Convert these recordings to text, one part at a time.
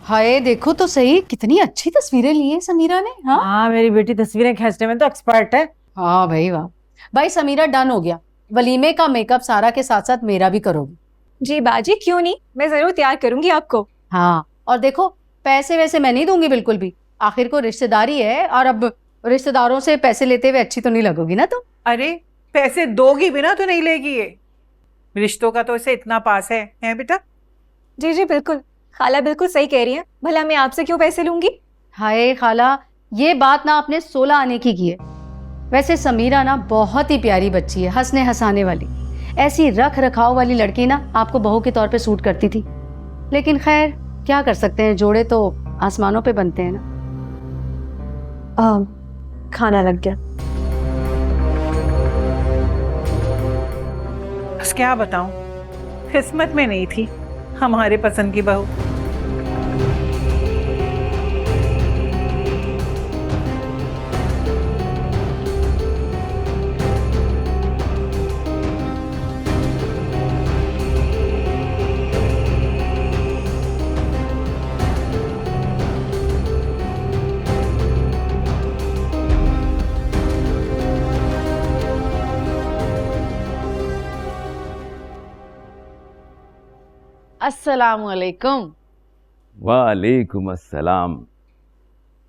हाय देखो तो सही, कितनी अच्छी तस्वीरें ली है समीरा ने। हाँ हाँ, मेरी बेटी तस्वीरें खींचने में तो एक्सपर्ट है। हाँ भाई वाह। भाई समीरा डन हो गया, वलीमे का मेकअप सारा के साथ साथ मेरा भी करोगी? जी बाजी, क्यों नहीं, मैं जरूर तैयार करूंगी आपको। हाँ और देखो, पैसे वैसे मैं नहीं दूंगी बिल्कुल भी, आखिर को रिश्तेदारी है, और अब रिश्तेदारों से पैसे लेते हुए अच्छी तो नहीं लगोगी ना तुम। अरे पैसे दोगी भी ना तो नहीं लेगी ये। रिश्तों का तो इसे इतना पास है बेटा? जी जी बिल्कुल, खाला बिल्कुल सही कह रही है, भला मैं आपसे क्यों पैसे लूंगी। हाय खाला, ये बात ना आपने 16 आने की है। वैसे समीरा ना बहुत ही प्यारी बच्ची है, हंसने हंसाने वाली, ऐसी रख रखाव वाली लड़की ना आपको बहू के तौर पे सूट करती थी। लेकिन खैर क्या कर सकते हैं, जोड़े तो आसमानों पे बनते हैं ना। खाना लग गया। बस क्या बताऊं, किस्मत में नहीं थी हमारे पसंद की बहू। अस्सलाम वालेकुम। वालेकुम अस्सलाम।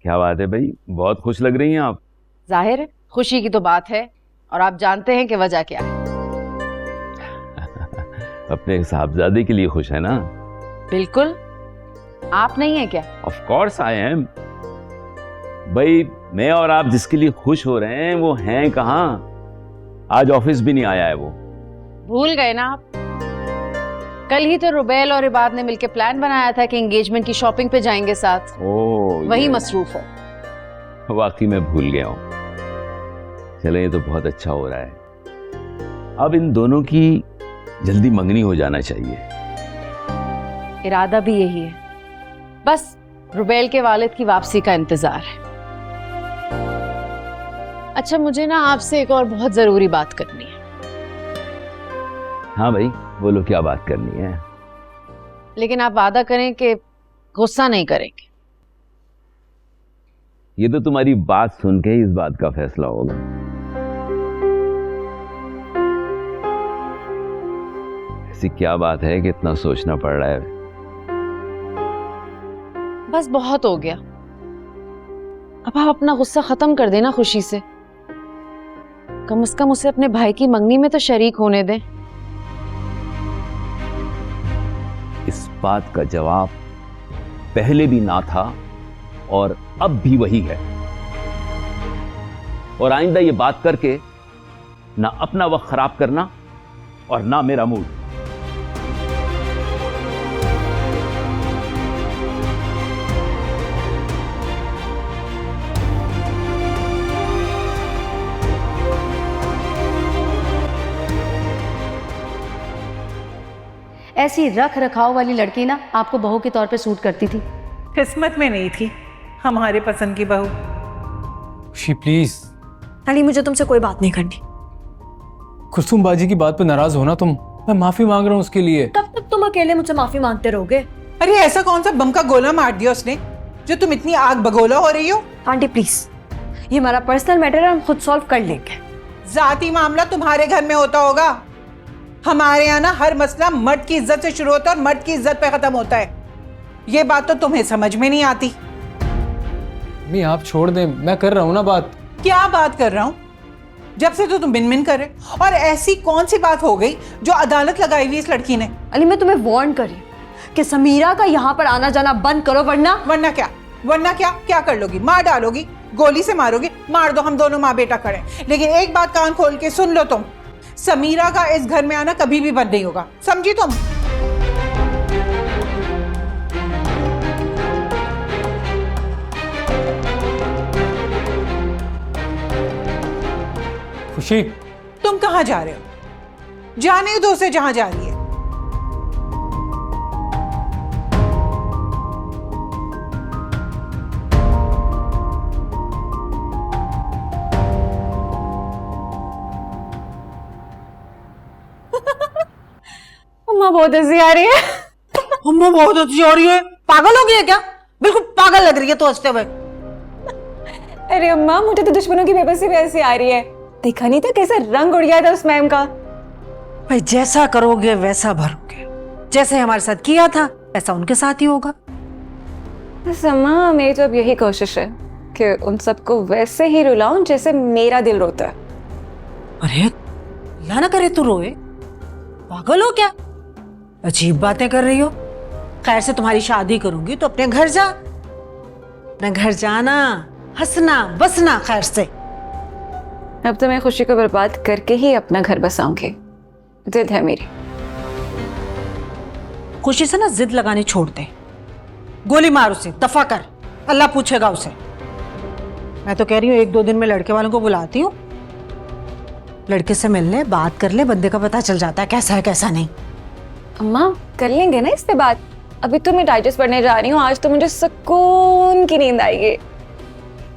क्या बात है भाई, बहुत खुश लग रही हैं आप। जाहिर है खुशी की तो बात है, और आप जानते हैं कि वजह क्या है। अपने साहबजादे के लिए खुश है ना? बिल्कुल, आप नहीं है क्या? Of course I am. भाई मैं और आप जिसके लिए खुश हो रहे हैं वो हैं कहाँ? आज ऑफिस भी नहीं आया है वो। भूल गए ना आप? कल ही तो रुबैल और इबाद ने मिलकर प्लान बनाया था कि एंगेजमेंट की शॉपिंग पे जाएंगे साथ। वही मसरूफ हो। वाकई में भूल गया हूँ। चले, ये तो बहुत अच्छा हो रहा है। अब इन दोनों की जल्दी मंगनी हो जाना चाहिए। इरादा भी यही है, बस रुबैल के वालिद की वापसी का इंतजार है। अच्छा मुझे ना आपसे एक और बहुत जरूरी बात करनी है। हाँ भाई बोलो, क्या बात करनी है? लेकिन आप वादा करें कि गुस्सा नहीं करेंगे। ये तो तुम्हारी बात सुन के ही इस बात का फैसला होगा। ऐसी क्या बात है कि इतना सोचना पड़ रहा है? बस बहुत हो गया, अब आप अपना गुस्सा खत्म कर देना खुशी से। कम से कम उसे अपने भाई की मंगनी में तो शरीक होने दें। इस बात का जवाब पहले भी ना था और अब भी वही है। और आइंदा ये बात करके ना अपना वक्त खराब करना और ना मेरा मूड। ऐसी रख रखाव वाली लड़की ना आपको बहू के तौर पे सूट करती थी। किस्मत में नहीं थी हमारे पसंद की बहू। खुशी प्लीज। अली मुझे तुमसे कोई बात नहीं करनी। कुलसुम बाजी की बात पे नाराज होना तुम, मैं माफी मांग रहा हूँ उसके लिए। कब तक तुम अकेले मुझसे माफी मांगते रहोगे? अरे ऐसा कौन सा बम का गोला मार दिया उसने जो तुम इतनी आग बगोला हो रही हो? आंटी प्लीज, ये हमारा पर्सनल मैटर है, हम खुद सॉल्व कर लेंगे। जाती मामला तुम्हारे घर में होता होगा, हमारे यहाँ ना हर मसला मर्द की इज्जत से शुरू होता है और मर्द की इज्जत पे खत्म होता है। ये बात तो तुम्हें समझ में नहीं आती। मैं आप छोड़ दें, मैं कर रहा हूँ ना बात। क्या बात कर रहा हूँ? जब से तो तुम बिन बिन कर रहे, और ऐसी कौन सी बात हो गई जो अदालत लगाई हुई इस लड़की ने? अली मैं तुम्हें वार्न कर रही हूँ कि समीरा का यहाँ पर आना जाना बंद करो, वरना क्या कर लोगी? मार डालोगी? गोली से मारोगी? मार दो, हम दोनों माँ बेटा खड़े। लेकिन एक बात कान खोल के सुन लो तुम, समीरा का इस घर में आना कभी भी बंद नहीं होगा, समझी तुम? खुशी तुम कहाँ जा रहे हो? जाने दो उसे जहां जा रही है। अम्मा बहुत हंसी आ रही है। अम्मा बहुत अच्छी आ रही है। पागल हो गई है क्या? बिल्कुल पागल लग रही है तो हंसते हुए। अरे अम्मा, मुझे तो दुश्मनों की बेबसी भी ऐसी आ रही है। देखा नहीं था कैसा रंग उड़ गया था उस मैम का। भाई जैसा करोगे वैसा भरोगे, जैसे हमारे साथ किया था ऐसा उनके साथ ही होगा। बस अम्मा, मेरी तो अब यही कोशिश है कि उन सबको वैसे ही रुलाऊं जैसे मेरा दिल रोता है। अरे अल्लाह ना करे तू रोए, पागल हो क्या? अजीब बातें कर रही हो। खैर से तुम्हारी शादी करूंगी तो अपने घर जा, अपने घर जाना, हंसना बसना खैर से। अब तो मैं खुशी को बर्बाद करके ही अपना घर बसाऊंगी, जिद है मेरी। खुशी से ना जिद लगानी छोड़ दे, गोली मार उसे, दफा कर, अल्लाह पूछेगा उसे। मैं तो कह रही हूँ 1-2 दिन में लड़के वालों को बुलाती हूँ, लड़के से मिल ले, बात कर ले, बंदे का पता चल जाता है कैसा है कैसा नहीं। अम्मा कर लेंगे ना इस पे बात। अभी तो मैं डाइजेस्ट पढ़ने जा रही हूँ, आज तो मुझे सुकून की नींद आएगी।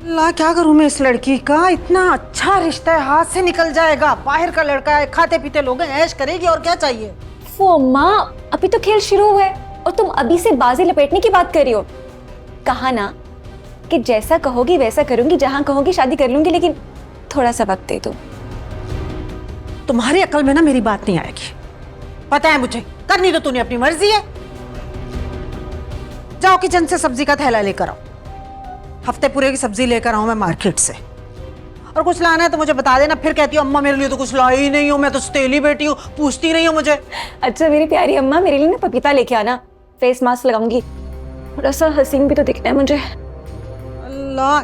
ला क्या करूं मैं इस लड़की का, इतना अच्छा रिश्ता है हाथ से निकल जाएगा। बाहर का लड़का है, खाते पीते लोग हैं, ऐश करेगी और क्या चाहिए। वो अम्मा, अभी तो खेल शुरू हुआ है और तुम अभी से बाजी लपेटने की बात कर रही हो। कहा ना कि जैसा कहोगी वैसा करूंगी, जहां कहोगी शादी कर लूंगी, लेकिन थोड़ा सा वक्त दे दो। तुम्हारी अकल में ना मेरी बात नहीं आएगी, पता है मुझे। करनी तो तूने अपनी मर्जी है। जाओ किचन से सब्जी का थैला लेकर आओ, हफ्ते पूरे की सब्जी लेकर आऊं मैं मार्केट से। और कुछ लाना है तो मुझे बता देना, फिर कहती हो अम्मा मेरे लिए तो कुछ लाई ही नहीं हो, मैं तो सतेली बेटी हूँ, पूछती नहीं हो मुझे। अच्छा मेरी प्यारी अम्मा, मेरे लिए ना पपीता लेके आना, फेस मास्क लगाऊंगी, थोड़ा सा हसीन भी तो दिखना है मुझे। अल्लाह,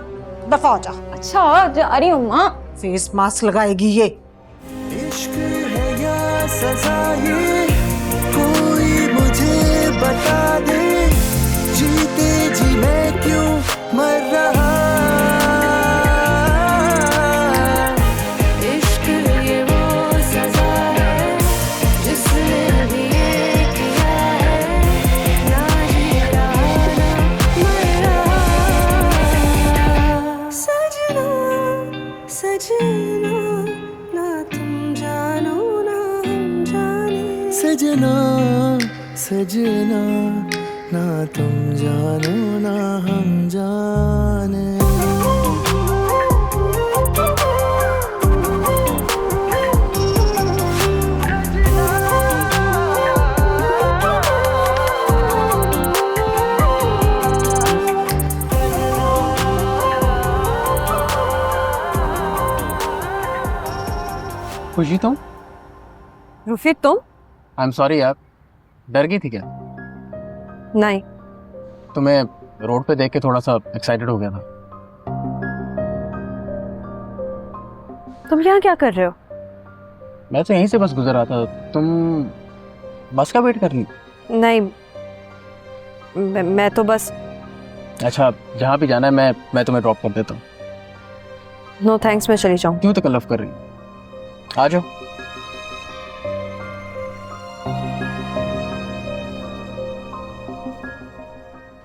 दफा हो जा। अच्छा जा रही हूँ अम्मा। फेस मास्क लगाएगी ये। इश्क है या सजा ये, कोई मुझे बता दे, जीते जी मैं क्यों मर रहा। इश्क ये वो सजा है जिसने अभी ये किया है, ना जी रहा ना मर रहा। सजना सजना ना तुम जानो ना हम जाने, सजना सजना ना तुम जानो ना हम जाने। खुशी तुम? रुफी तुम? आई एम सॉरी यार, डर गई थी क्या? नहीं। तुम्हें रोड पे देख के थोड़ा सा एक्साइटेड हो गया था। तुम यहाँ क्या कर रहे हो? मैं तो यहीं से बस गुजर रहा था, तुम बस का वेट कर रही? नहीं, मैं तो बस। अच्छा, जहाँ भी जाना है मैं तुम्हें ड्रॉप कर देता हूँ। नो थैंक्स, मैं चली जाऊँ। क्यों तकल्लुफ़ कर रही? आ जाओ।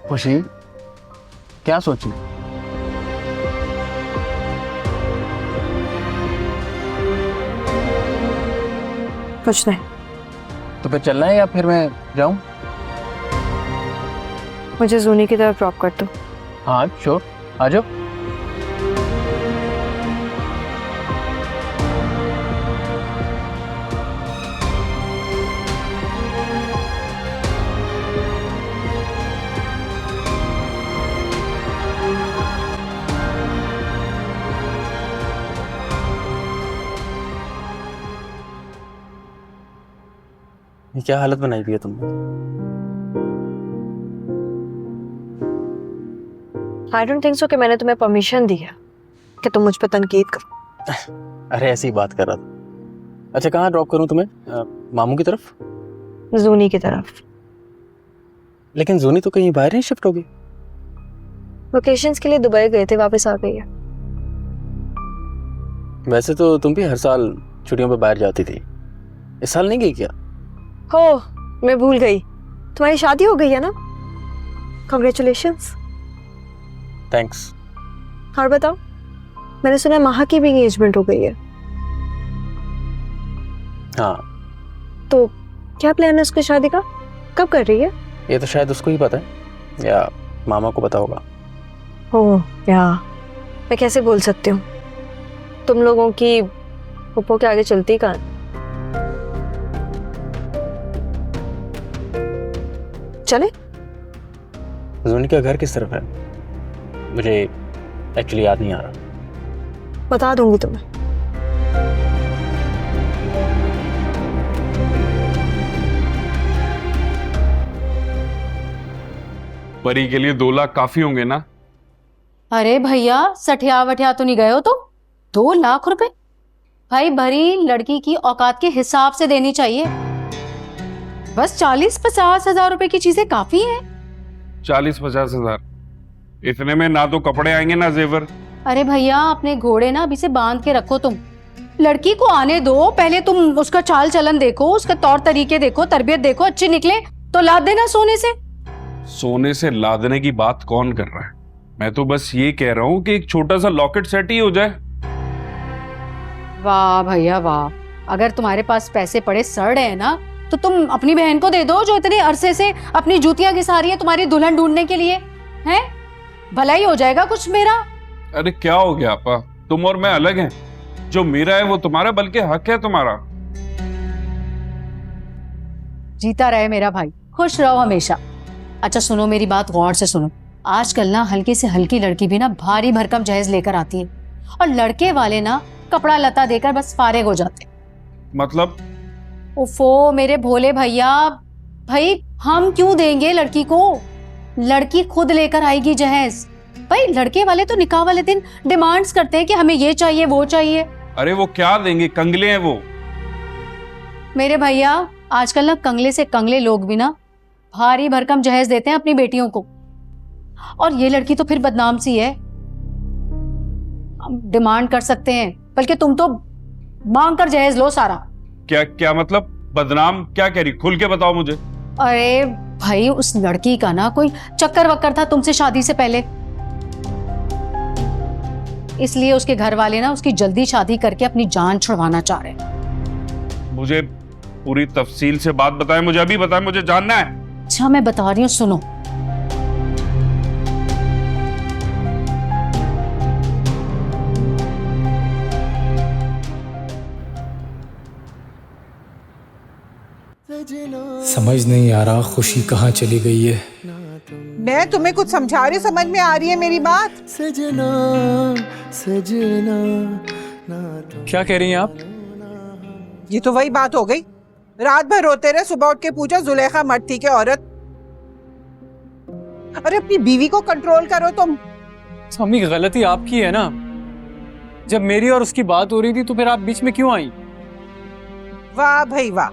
खुशी क्या सोची? कुछ नहीं। तो फिर चलना है या फिर मैं जाऊं? मुझे जूनी की तरफ ड्रॉप कर दो। हाँ श्योर, आ जाओ। ये क्या हालत बनाई हुई है तुमने? आई डोंट थिंक सो कि मैंने तुम्हें परमिशन दी है कि तुम मुझ पर तनकीद करो। अरे ऐसी ही बात कर रहा था। अच्छा कहाँ ड्रॉप करूँ तुम्हें? मामू की तरफ? जूनी की तरफ। लेकिन जूनी तो कहीं बाहर ही शिफ्ट होगी। वेकेशंस के लिए दुबई गए थे, वापस आ गई है। वैसे तो तुम भी हर साल छुट्टियों पे बाहर जाती थी, इस साल नहीं गई क्या? हो, मैं भूल गई, तुम्हारी शादी हो गई है ना? कांग्रेचुलेशंस। थैंक्स। और बताओ, मैंने सुना महा की भी एंगेजमेंट हो गई है। हाँ। तो क्या प्लान है उसकी शादी का? कब कर रही है? ये तो शायद उसको ही पता है। या मामा को पता होगा। ओह या, मैं कैसे बोल सकती हूँ, तुम लोगों की पुप्पो के आगे चलती कहाँ। चले? जुनी का घर किस तरफ है? मुझे एक्चुअली याद नहीं आ रहा। बता दूंगी तुम्हें। परी के लिए 2 लाख काफी होंगे ना? अरे भैया सठिया वठिया तो नहीं गए हो तुम? 2 लाख रुपए भाई भरी लड़की की औकात के हिसाब से देनी चाहिए। बस 40-50 हजार रुपए की चीजें काफी हैं। 40-50 हजार? इतने में ना तो कपड़े आएंगे ना जेवर। अरे भैया अपने घोड़े ना अभी से बांध के रखो तुम। लड़की को आने दो, पहले तुम उसका चाल चलन देखो, उसका तौर तरीके देखो, तरबियत देखो, अच्छी निकले तो लाद देना सोने से। सोने से लादने की बात कौन कर रहा है? मैं तो बस ये कह रहा हूँ कि एक छोटा सा लॉकेट सेट ही हो जाए। वाह भैया वाह, अगर तुम्हारे पास पैसे पड़े सड़ रहे हैं ना तो तुम अपनी बहन को दे दो जो इतने अरसे से अपनी जूतियां घिसा रही है तुम्हारी दुल्हन ढूंढने के लिए। हैं, भला ही हो जाएगा कुछ मेरा। अरे क्या हो गया आपा, तुम और मैं अलग हैं। जो मेरा है वो तुम्हारा, बल्कि हक है तुम्हारा। जीता रहे मेरा भाई, खुश रहो हमेशा। अच्छा सुनो मेरी बात गौर से सुनो। आजकल ना हल्की से हल्की लड़की भी ना भारी भरकम जहेज लेकर आती है और लड़के वाले ना कपड़ा लता देकर बस फारिग हो जाते। मतलब? उफो मेरे भोले भैया, भाई हम क्यों देंगे लड़की को? लड़की खुद लेकर आएगी जहेज। भाई लड़के वाले तो निकाह वाले दिन डिमांड्स करते हैं कि हमें ये चाहिए वो चाहिए। अरे वो क्या देंगे, कंगले हैं वो। मेरे भैया आजकल ना कंगले से कंगले लोग भी ना भारी भरकम जहेज देते हैं अपनी बेटियों को, और ये लड़की तो फिर बदनाम सी है। हम डिमांड कर सकते हैं, बल्कि तुम तो मांग कर जहेज लो सारा। क्या क्या मतलब बदनाम? क्या कह रही, खुल के बताओ मुझे। अरे भाई उस लड़की का ना कोई चक्कर वक्कर था तुमसे शादी से पहले, इसलिए उसके घर वाले ना उसकी जल्दी शादी करके अपनी जान छुड़वाना चाह रहे हैं। मुझे पूरी तफसील से बात बताएं, मुझे अभी बताएं, मुझे जानना है। अच्छा मैं बता रही हूँ, सुनो। समझ नहीं आ रहा खुशी कहाँ चली गई है। मैं तुम्हें कुछ समझा रही हूँ, समझ में आ रही है मेरी बात? सजना सजना क्या कह रही हैं आप? ये तो वही बात हो गई, रात भर रोते रहे, सुबह उठ के पूछा जुलेखा मर्द थी क्या औरत? अरे अपनी बीवी को कंट्रोल करो तुम। अम्मी गलती आपकी है ना, जब मेरी और उसकी बात हो रही थी तो फिर आप बीच में क्यों आई? वाह भाई वाह,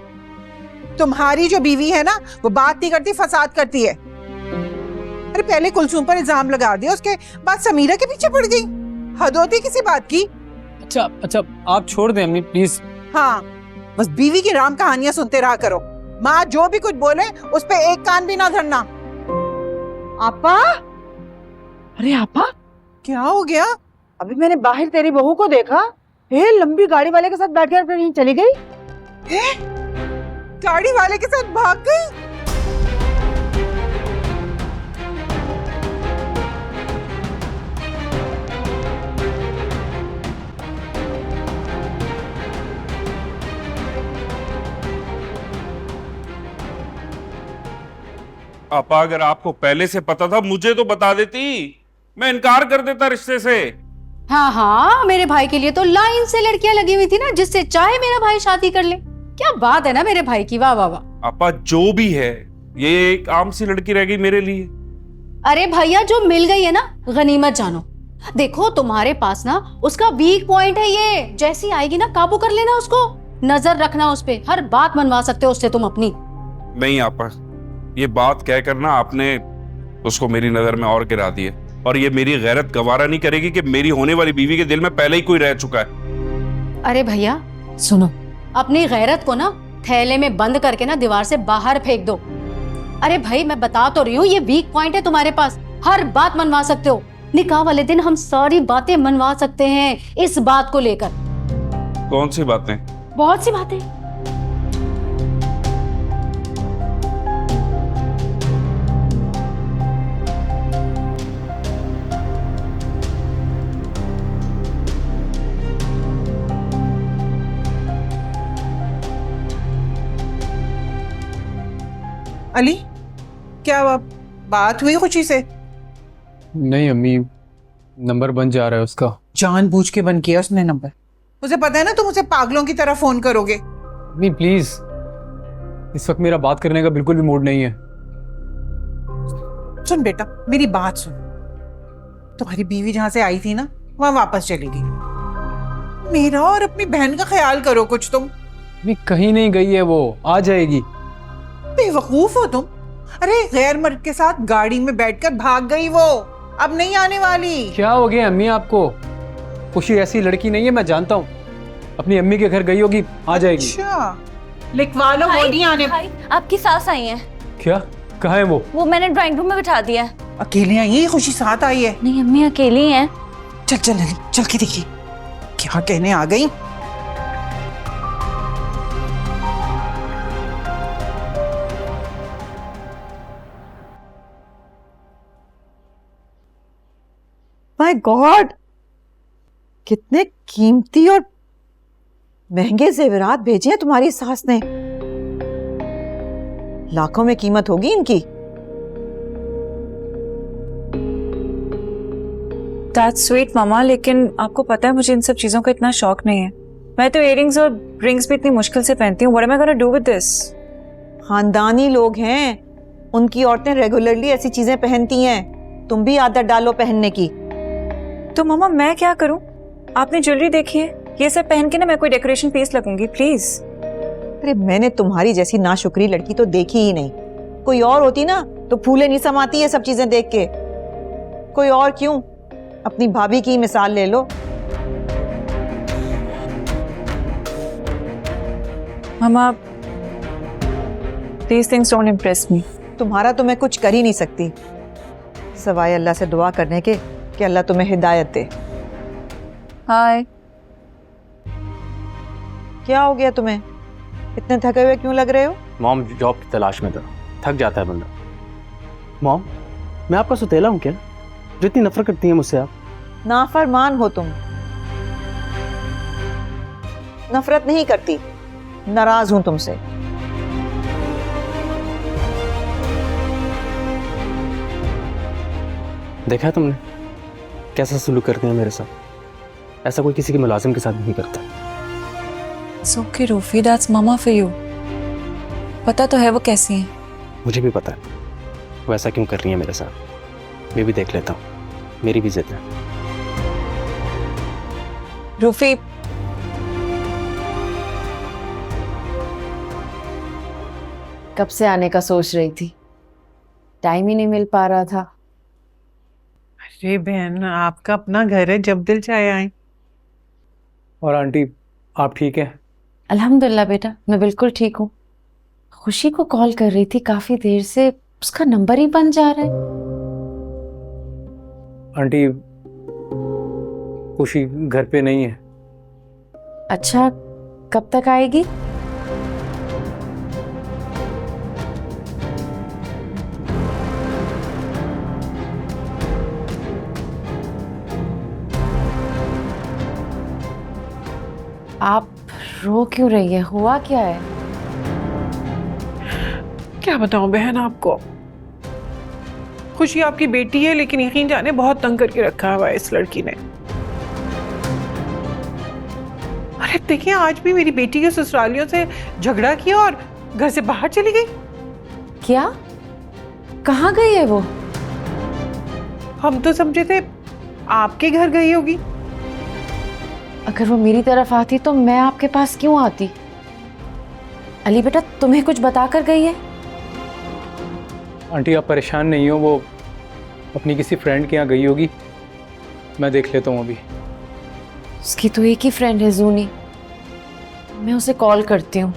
तुम्हारी जो बीवी है ना वो बात नहीं करती, फसाद करती है। अरे पहले कुलसूम पर इल्जाम लगा दिया, उसके बाद समीरा के पीछे पड़ गई। हद होती किसी बात की। अच्छा अच्छा आप छोड़ दें अम्मी प्लीज। हाँ बस बीवी की राम कहानियां सुनते रहा करो। माँ जो भी कुछ बोले उस पे एक कान भी ना धरना। आपा, अरे आपा क्या हो गया? अभी मैंने बाहर तेरी बहू को देखा, लंबी गाड़ी वाले के साथ बैठकर फिर यहीं चली गई। गाड़ी वाले के साथ भाग गई? आपा अगर आपको पहले से पता था मुझे तो बता देती, मैं इनकार कर देता रिश्ते से। हाँ हाँ मेरे भाई के लिए तो लाइन से लड़कियां लगी हुई थी ना, जिससे चाहे मेरा भाई शादी कर ले। क्या बात है ना मेरे भाई की, वाह वाह वाह। आपा जो भी है ये एक आम सी लड़की रह गई मेरे लिए। अरे भैया जो मिल गई है ना गनीमत जानो। देखो तुम्हारे पास ना उसका वीक पॉइंट है ये, जैसी आएगी ना काबू कर लेना उसको, नजर रखना उस पे, हर बात मनवा सकते हो उससे तुम अपनी। नहीं आपा, ये बात कह कर ना आपने उसको मेरी नजर में और गिरा दिए, और ये मेरी गैरत गवारा नहीं करेगी कि मेरी होने वाली बीवी के दिल में पहले ही कोई रह चुका है। अरे भैया सुनो, अपनी गैरत को ना थैले में बंद करके ना दीवार से बाहर फेंक दो। अरे भाई मैं बता तो रही हूँ, ये वीक पॉइंट है तुम्हारे पास, हर बात मनवा सकते हो। निकाह वाले दिन हम सारी बातें मनवा सकते हैं इस बात को लेकर। कौन सी बातें? बहुत सी बातें। अली, क्या बात हुई खुशी से? नहीं अम्मी, नंबर बन जा रहा है उसका। जानबूझ के बंद किया उसने नंबर। उसे पता है ना तुम उसे पागलों की तरह फोन करोगे। अम्मी प्लीज, इस वक्त मेरा बात करने का बिल्कुल भी मूड नहीं है। सुन बेटा, मेरी बात सुन। तुम्हारी बीवी जहां से आई थी ना, वहां वापस चली गई। मेरा और अपनी बहन का ख्याल करो कुछ तुम। अम्मी कहीं नहीं गई है, वो आ जाएगी। बेवकूफ हो तुम। अरे गैर मर्द के साथ गाड़ी में बैठकर भाग गई वो, अब नहीं आने वाली। क्या हो गया अम्मी आपको? खुशी ऐसी लड़की नहीं है, मैं जानता हूँ। अपनी अम्मी के घर गई होगी, आ जाएगी। अच्छा, लिखवा लो, वो नहीं आने। आपकी सास आई है। क्या? कहाँ है वो? वो मैंने ड्राइंग रूम में बिठा दिया है। अकेले आई है? खुशी साथ आई है? नहीं अम्मी अकेली हैं। चल चल अली, चल के देखिए क्या कहने आ गई। माय गॉड, कितने कीमती और महंगे जेवरात भेजे हैं तुम्हारी सास ने। लाखों में कीमत होगी इनकी। दैट्स स्वीट मामा, लेकिन आपको पता है मुझे इन सब चीजों का इतना शौक नहीं है। मैं तो इयररिंग्स और रिंग्स भी इतनी मुश्किल से पहनती हूँ। What am I gonna do with this? खानदानी लोग हैं, उनकी औरतें रेगुलरली ऐसी चीजें पहनती हैं। तुम भी आदत डालो पहनने की। तो मामा मैं क्या करूँ? आपने ज्वेलरी देखी है? ये सब पहन के ना मैं कोई डेकोरेशन पीस लगूंगी प्लीज। अरे मैंने तुम्हारी जैसी नाशुक्री लड़की तो देखी ही नहीं। कोई और होती ना तो फूले नहीं समाती है सब चीजें देख के। कोई और क्यों, अपनी भाभी की मिसाल ले लो। मामा these things don't impress me. तुम्हारा तो मैं कुछ कर ही नहीं सकती सवाए अल्लाह से दुआ करने के कि अल्लाह तुम्हें हिदायत दे। हाय, क्या हो गया तुम्हें? इतने थके हुए क्यों लग रहे हो? मॉम जॉब की तलाश में था, थक जाता है बंदा। मॉम, मैं आपका सुतेला हूँ क्या जो इतनी नफरत करती है मुझसे आप? नाफरमान हो तुम। नफरत नहीं करती, नाराज हूं तुमसे। देखा है तुमने कैसा सलूक करते हैं मेरे साथ? ऐसा कोई किसी के मुलाजिम के साथ नहीं करता। It's okay Rufi, that's mama for you. पता तो है वो कैसी है। मुझे भी पता है वो ऐसा क्यों कर रही है मेरे साथ। मैं भी देख लेता हूँ, मेरी भी जिद है। रूफी, कब से आने का सोच रही थी, टाइम ही नहीं मिल पा रहा था। अरे बहन, आपका अपना घर है, जब दिल चाहे आए। और आंटी आप ठीक हैं? अल्हम्दुलिल्लाह बेटा, मैं बिल्कुल ठीक हूँ। खुशी को कॉल कर रही थी काफी देर से, उसका नंबर ही बंद जा रहा है। आंटी खुशी घर पे नहीं है। अच्छा, कब तक आएगी? आप रो क्यों रही है? हुआ क्या है? क्या बताऊं बहन आपको। खुशी आपकी बेटी है, लेकिन यकीन जाने बहुत तंग करके रखा हुआ है इस लड़की ने। अरे देखिए, आज भी मेरी बेटी के ससुरालियों से झगड़ा किया और घर से बाहर चली गई। क्या? कहाँ गई है वो? हम तो समझे थे आपके घर गई होगी। अगर वो मेरी तरफ आती तो मैं आपके पास क्यों आती? अली बेटा, तुम्हें कुछ बता कर गई है? आंटी आप परेशान नहीं हो, वो अपनी किसी फ्रेंड के यहाँ गई होगी, मैं देख लेता हूँ अभी। उसकी तो एक ही फ्रेंड है जूनी, मैं उसे कॉल करती हूँ।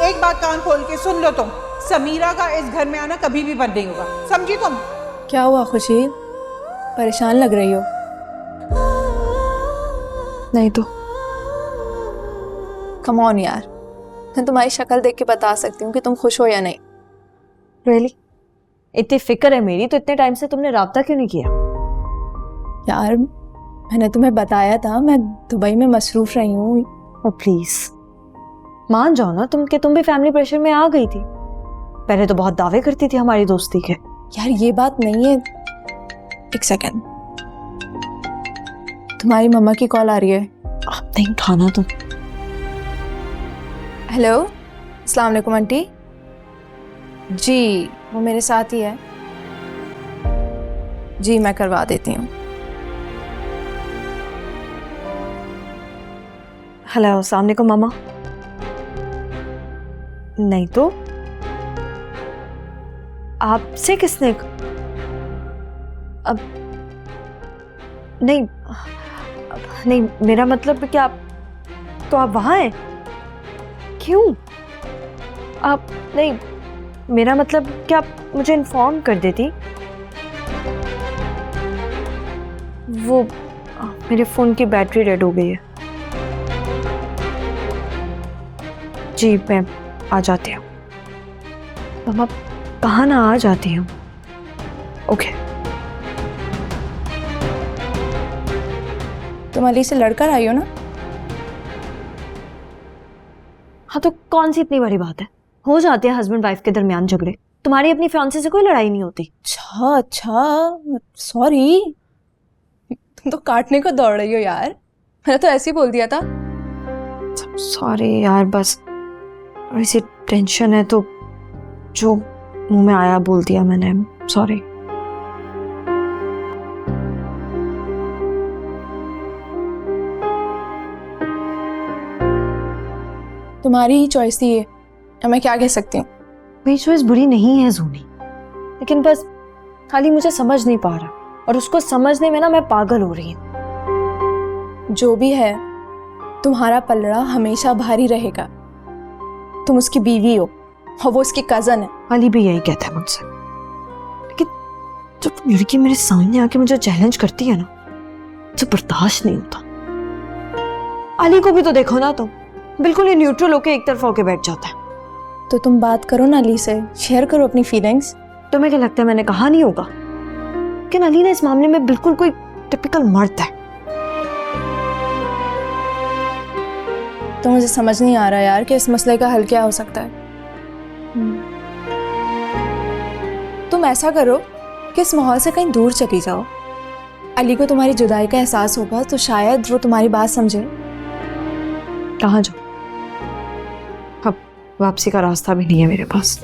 एक बात कान खोल के सुन लो तुम, समीरा का इस घर में आना कभी भी बंद नहीं होगा, समझी तुम? क्या हुआ खुशी? परेशान लग रही हो? नहीं तो कम ऑन यार, मैं तुम्हारी शक्ल देख के बता सकती हूँ कि तुम खुश हो या नहीं। रियली? इतनी फिक्र है मेरी तो इतने टाइम से तुमने राब्ता क्यों नहीं किया? यार मैंने तुम्हें बताया था मैं दुबई में मसरूफ रही हूँ, ओ प्लीज मान जाओ ना तुम, कि तुम भी फैमिली प्रेशर में आ गई थी। पहले तो बहुत दावे करती थी हमारी दोस्ती के। यार ये बात नहीं है। एक सेकंड, तुम्हारी मम्मा की कॉल आ रही है। आप नहीं उठाना तुम। हेलो, अस्सलाम वालेकुम आंटी जी, वो मेरे साथ ही है जी, मैं करवा देती हूँ। हेलो, अस्सलाम वालेकुम मामा। नहीं तो आपसे किसने अब नहीं नहीं, मेरा मतलब कि आप तो आप वहां हैं। क्यों आप नहीं, मेरा मतलब कि आप मुझे इन्फॉर्म कर देती। वो मेरे फोन की बैटरी डेड हो गई है जी, मैं आ जाती हूँ। मम्मा कहाँ ना आ जाती हूँ। ओके। तुम अली से लड़कर आई हो ना? हाँ तो कौन सी इतनी बड़ी बात है, हो जाते हैं हस्बैंड वाइफ के दरमियान झगड़े। तुम्हारी अपनी फियांसे से कोई लड़ाई नहीं होती। अच्छा, सॉरी। तुम तो काटने को दौड़ रही हो यार, मैंने तो ऐसे ही बोल दिया था। सॉरी यार, बस थोड़ी सी टेंशन है तो जो मुंह में आया बोल दिया मैंने। सॉरी। तुम्हारी ही चॉइस थी ये, अब मैं क्या कह सकती हूँ। मेरी चॉइस बुरी नहीं है जूनी, लेकिन बस खाली मुझे समझ नहीं पा रहा, और उसको समझने में ना मैं पागल हो रही हूँ। जो भी है, तुम्हारा पलड़ा हमेशा भारी रहेगा। तुम उसकी बीवी हो और वो उसकी कजन है। अली भी यही कहता है मुझसे, लेकिन जब लड़की मेरे सामने आके मुझे चैलेंज करती है ना, मुझे बर्दाश्त नहीं होता। अली को भी तो देखो ना, तुम बिल्कुल ही न्यूट्रल होके एक तरफा होके बैठ जाता है। तो तुम बात करो ना अली से, शेयर करो अपनी फीलिंग्स। तुम्हें क्या लगता है मैंने कहा नहीं होगा? लेकिन अली ना इस मामले में बिल्कुल कोई टिपिकल मर्द है। तो मुझे समझ नहीं आ रहा यार कि इस मसले का हल क्या हो सकता है। तुम ऐसा करो कि इस माहौल से कहीं दूर चली जाओ। अली को तुम्हारी जुदाई का एहसास होगा तो शायद वो तुम्हारी बात समझे। कहाँ जाओ? अब वापसी का रास्ता भी नहीं है मेरे पास।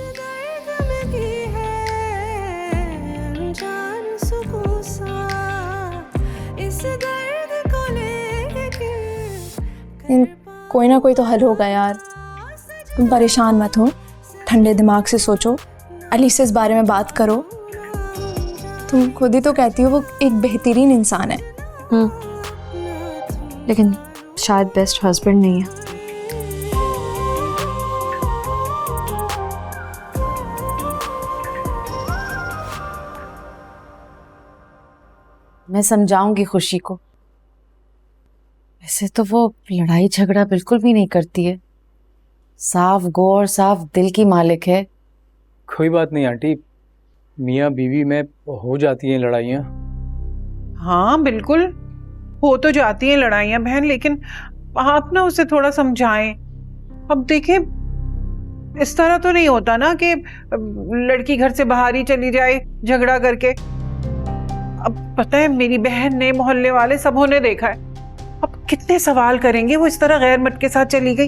कोई ना कोई तो हल होगा यार, तुम परेशान मत हो, ठंडे दिमाग से सोचो, अली से इस बारे में बात करो। तुम खुद ही तो कहती हो वो एक बेहतरीन इंसान है। लेकिन शायद बेस्ट हस्बैंड नहीं है। मैं समझाऊंगी खुशी को। वैसे तो वो लड़ाई झगड़ा बिल्कुल भी नहीं करती है, साफ गो और साफ दिल की मालिक है। कोई बात नहीं आंटी, मियाँ बीवी में हो जाती हैं लड़ाइयाँ। हाँ बिल्कुल हो तो जाती हैं लड़ाइयाँ बहन, लेकिन आप ना उसे थोड़ा समझाएं। अब देखिए इस तरह तो नहीं होता ना कि लड़की घर से बाहर ही चली जाए झगड़ा करके। अब पता है मेरी बहन ने, मोहल्ले वाले सबों ने देखा है, अब कितने सवाल करेंगे वो इस तरह गैर मर्द के साथ चली गई।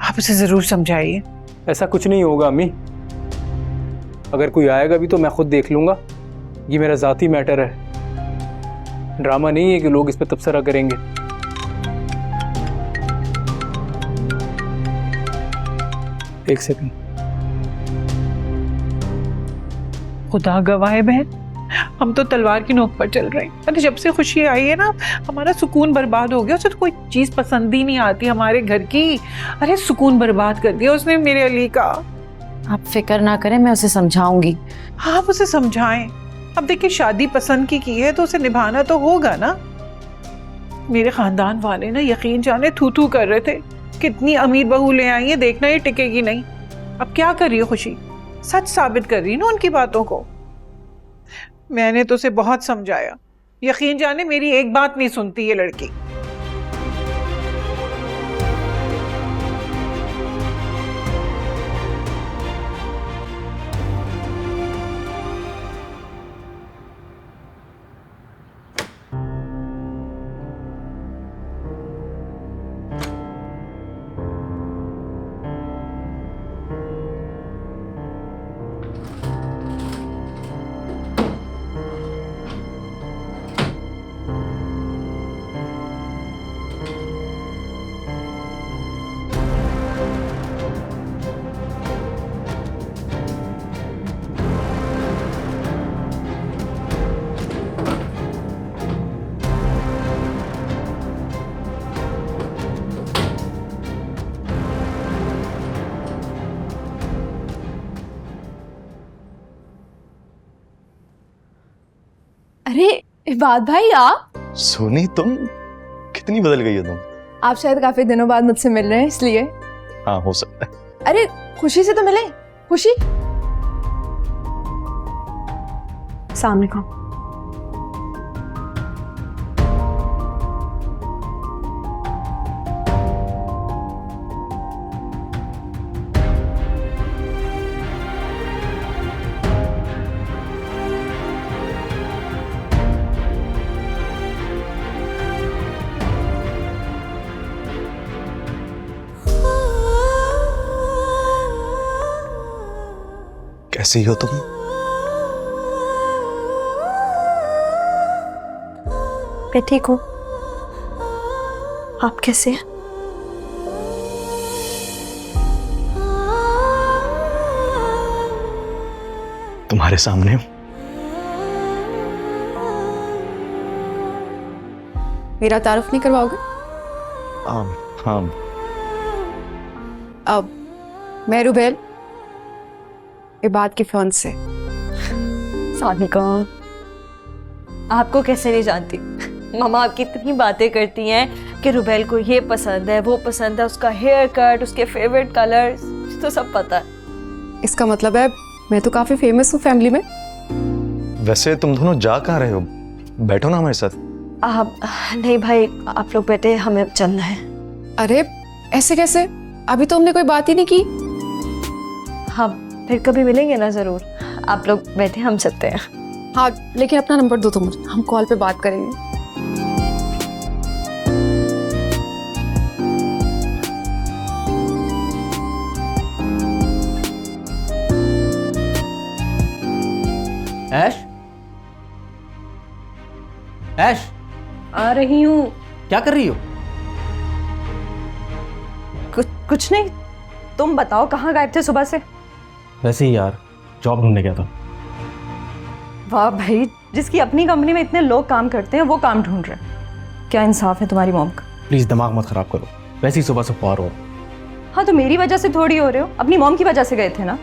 आप उसे जरूर समझाइए। ऐसा कुछ नहीं होगा अम्मी, अगर कोई आएगा भी तो मैं खुद देख लूंगा। ये मेरा ज़ाती मैटर है, ड्रामा नहीं है कि लोग इस पर तबसरा करेंगे। एक सेकंड। खुदा गवाह है बहन, हम तो तलवार की नोक पर चल रहे हैं। अरे जब से खुशी आई है ना, हमारा सुकून बर्बाद हो गया। उसे तो कोई चीज पसंद ही नहीं आती हमारे घर की। अरे सुकून बर्बाद कर दिया उसने मेरे अली का। आप फिक्र ना करें, मैं उसे समझाऊंगी। आप उसे समझाएं। अब देखिए शादी पसंद की है तो उसे निभाना तो होगा ना। मेरे खानदान वाले ना यकीन जाने थू थू कर रहे थे, कितनी अमीर बहू ले आई है, देखना ये टिकेगी नहीं। अब क्या कर रही है खुशी, सच साबित कर रही है ना उनकी बातों को। मैंने तो उसे बहुत समझाया, यकीन जाने मेरी एक बात नहीं सुनती ये लड़की। अरे इबाद भाई आप सोनी तुम कितनी बदल गई हो तुम। आप शायद काफी दिनों बाद मुझसे मिल रहे हैं इसलिए। हाँ हो सकता है। अरे खुशी से तो मिले। खुशी सामने का कैसी हो तुम। मैं ठीक हूँ, आप कैसे हैं? तुम्हारे सामने हूं। मेरा तारुफ नहीं करवाओगे? हाँ अब मैं रुबेल इबाद के फोन से। सानिका, आपको कैसे नहीं जानती, मामा आपकी इतनी बातें करती हैं कि रुबेल को ये पसंद है वो पसंद है, उसका हेयर कट, उसके फेवरेट कलर्स, तो सब पता है। इसका मतलब है मैं तो काफी फेमस हूँ फैमिली में। वैसे तुम दोनों जा कहाँ रहे हो, बैठो ना हमारे साथ। आप नहीं भाई, आप लोग बैठे, हमें चलना है। अरे ऐसे कैसे, अभी तो हमने कोई बात ही नहीं की। हाँ फिर कभी मिलेंगे ना जरूर। आप लोग बैठे, हम चलते हैं। हाँ लेकिन अपना नंबर दो तो मुझे, हम कॉल पे बात करेंगे। ऐश, ऐश आ रही हूँ। क्या कर रही हो? कुछ नहीं, तुम बताओ कहाँ गायब थे सुबह से? वैसे ही यार, जॉब ढूंढने गया था। वाह भाई, जिसकी अपनी कंपनी में इतने लोग काम करते हैं वो काम ढूंढ रहे हैं। क्या इंसाफ है तुम्हारी मॉम का। प्लीज दिमाग मत खराब करो, वैसे ही सुबह से पार हो। हाँ तो मेरी वजह से थोड़ी हो रहे हो, अपनी मॉम की वजह से गए थे ना।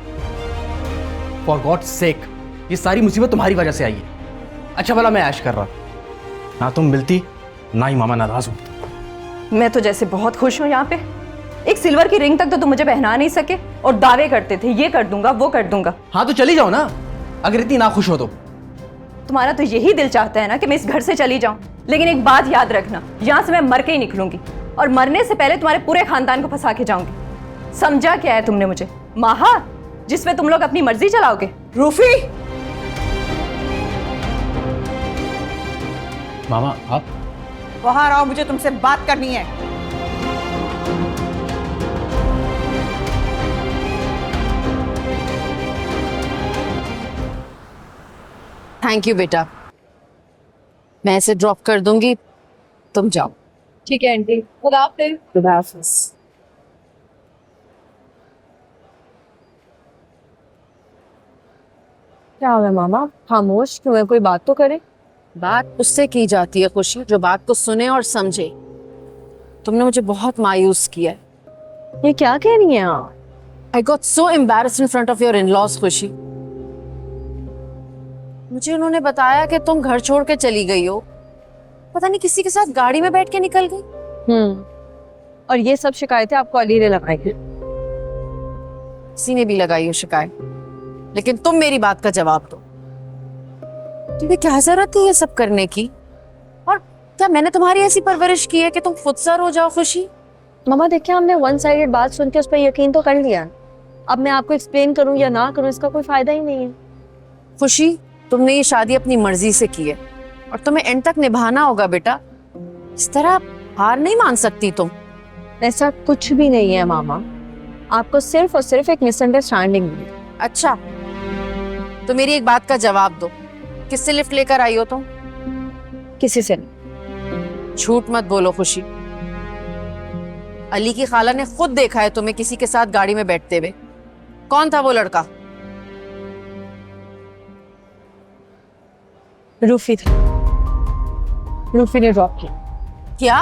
फॉर गॉड सेक, ये सारी मुसीबत तुम्हारी वजह से आई है। अच्छा भला मैं ऐश कर रहा, ना तुम मिलती ना ही मामा नाराज होते। मैं तो जैसे बहुत खुश हूँ यहाँ पे। एक सिल्वर की रिंग तक तो तुम मुझे पहना नहीं सके और दावे करते थे ये कर दूंगा वो कर दूंगा। हाँ तो चली जाओ ना, अगर इतनी ना खुश हो तो। तुम्हारा तो यही दिल चाहता है ना कि मैं इस घर से चली जाऊं, लेकिन एक बात याद रखना, यहाँ से मैं मर के ही निकलूंगी और मरने से पहले तुम्हारे पूरे खानदान को फंसा के जाऊंगी। समझा क्या है तुमने मुझे? माहा, जिसमें तुम लोग अपनी मर्जी चलाओगे। रूफी, मामा आप बाहर आओ, मुझे तुमसे बात करनी है। थैंक यू बेटा, मैं इसे ड्रॉप कर दूंगी, तुम जाओ। ठीक है आंटी, खुदा हाफिज़। खुदा हाफिज़। क्या हुआ मामा, खामोश क्यों है? कोई बात तो करे। बात उससे की जाती है खुशी जो बात को सुने और समझे। तुमने मुझे बहुत मायूस किया है। ये क्या कह रही हैं आप? I got so embarrassed in front of your in-laws खुशी। मुझे उन्होंने बताया कि तुम घर छोड़ के चली गई हो, पता नहीं किसी के साथ गाड़ी में बैठ के निकल गई। और ये सब शिकायतें आपको अली ने लगाई हैं? किसी ने भी लगाई हो शिकायत, लेकिन तुम मेरी बात का जवाब दो। तुम्हें क्या जरूरत थी ये सब करने की? और क्या मैंने तुम्हारी ऐसी परवरिश की है कि तुम खुद सर हो जाओ खुशी? मामा देखिए, हमने वन साइडेड बात सुन के उस पर यकीन तो कर लिया। अब मैं आपको एक्सप्लेन करूं या ना करूं, इसका कोई फायदा ही नहीं है। खुशी, तुमने ये शादी अपनी मर्जी से की है और तुम्हें एंड तक निभाना होगा बेटा। इस तरह हार नहीं मान सकती तुम। ऐसा कुछ भी नहीं है मामा, आपको सिर्फ और सिर्फ एक मिसअंडरस्टैंडिंग हुई। अच्छा तो मेरी एक बात का जवाब दो, किससे लिफ्ट लेकर आई हो तुम? किसी से नहीं। झूठ मत बोलो खुशी, अली की खाला ने खुद देखा है तुम्हें किसी के साथ गाड़ी में बैठते हुए। कौन था वो लड़का? रूफी थी, रूफी ने ड्रॉप किया। क्या?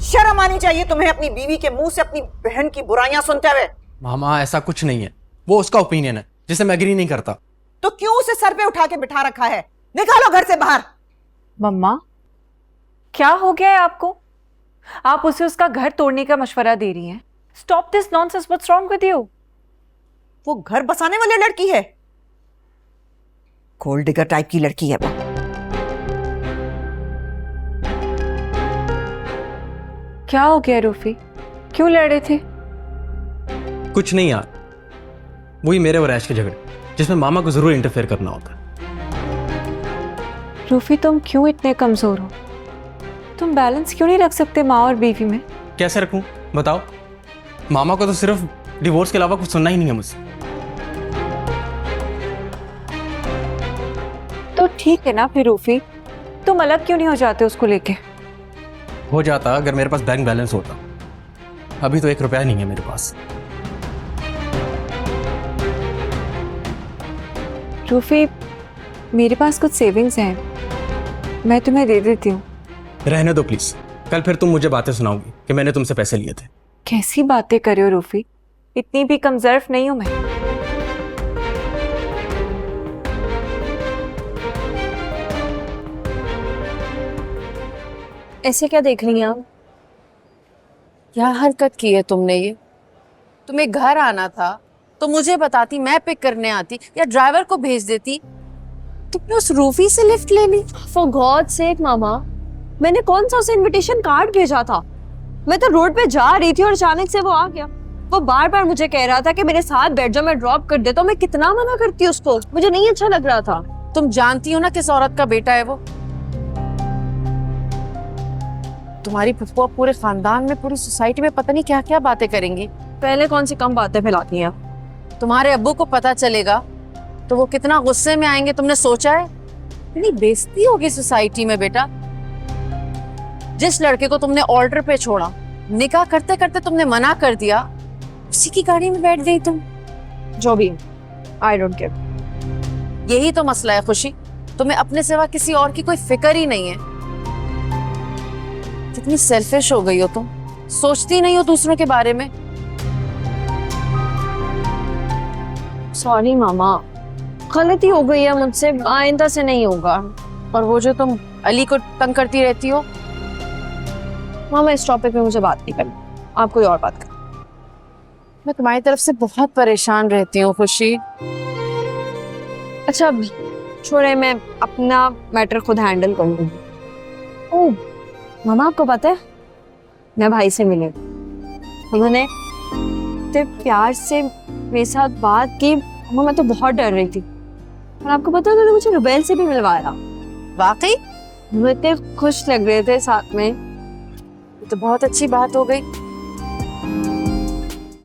शर्म आनी चाहिए तुम्हें अपनी बीवी के मुंह से अपनी बहन की बुराइयां सुनते हुए। मामा ऐसा कुछ नहीं है, वो उसका ओपिनियन है जिसे मैं एग्री नहीं करता। तो क्यों उसे सर पे उठा के बिठा रखा है? निकालो घर से बाहर। मम्मा क्या हो गया है आपको? आप उसे उसका घर तोड़ने का मशवरा दे रही हैं। Stop this nonsense, what's wrong with you? वो घर बसाने वाली लड़की है, गोल्ड डिगर टाइप की लड़की है वो। क्या हो गया रूफी, क्यों लड़ रहे थे? कुछ नहीं यार, वही मेरे और ऐश के झगड़े जिसमें मामा को जरूर इंटरफेयर करना होता है। रूफी तुम क्यों इतने कमजोर हो? तुम बैलेंस क्यों नहीं रख सकते माँ और बीवी में? कैसे रखूं बताओ? मामा को तो सिर्फ डिवोर्स के अलावा कुछ सुनना ही नहीं है मुझसे। तो ठीक है ना फिर रूफी, तुम अलग क्यों नहीं हो जाते उसको लेके? हो जाता अगर मेरे पास बैंक बैलेंस होता। अभी तो 1 रुपया नहीं है मेरे पास। रूफी मेरे पास कुछ सेविंग्स हैं, मैं तुम्हें दे देती हूँ। रहने दो प्लीज, कल फिर तुम मुझे बातें सुनाओगी कि मैंने तुमसे पैसे लिए थे। कैसी बातें कर रहे हो रूफी, इतनी भी कमजोर नहीं हूं मैं। ऐसे क्या देख रही हैं आप? क्या हरकत की है तुमने ये? तुम्हें घर आना था तो मुझे बताती, मैं पिक करने आती या ड्राइवर को भेज देती। तुमने उस रूफी से लिफ्ट ले ली। फॉर गॉड सेक मामा, मैंने कौन सा उसे इनविटेशन कार्ड भेजा था? मैं तो रोड पे जा रही थी और अचानक से वो आ गया। वो बार बार मुझे कह रहा था कि मेरे साथ बैठ जाओ, मैं ड्रॉप कर देता हूँ। मैं कितना मना करती उसको, मुझे नहीं अच्छा लग रहा था। तुम जानती हो ना किस औरत का बेटा है वो? तुम्हारी फुफुआ पूरे खानदान में, पूरी सोसाइटी में पता नहीं क्या क्या बातें करेंगी। पहले कौन सी कम बातें फैलाती हैं? तुम्हारे अब्बू को पता चलेगा तो वो कितना गुस्से में आएंगे, तुमने सोचा है? इतनी बेइज्जती होगी सोसाइटी में बेटा। जिस लड़के को तुमने ऑल्टर पे छोड़ा, निकाह करते करते तुमने मना कर दिया, उसी की गाड़ी में बैठ गई तुम। जो भी, आई डोंट केयर। यही तो मसला है खुशी, तुम्हें अपने सिवा किसी और की कोई फिक्र ही नहीं है। कितनी सेल्फिश हो गई हो तुम, सोचती नहीं हो दूसरों के बारे में। सॉरी मामा, गलती हो गई है मुझसे, आइंदा से नहीं होगा। और वो जो तुम अली को तंग करती रहती हो। मामा इस टॉपिक पे मुझे बात नहीं करनी, आप कोई और बात करें। मैं तुम्हारी तरफ से बहुत परेशान रहती हूँ खुशी। अच्छा छोड़े, मैं अपना मैटर खुद हैंडल कर लूंगी। ओह मामा, आपको पता है मैं भाई से मिली, उन्होंने इतने प्यार से मेरे साथ बात की। मामा मैं तो बहुत डर रही थी, और आपको पता है उन्होंने मुझे रुबैल से भी मिलवाया। वाकई वो इतने खुश लग रहे थे साथ में। ये तो बहुत अच्छी बात हो गई।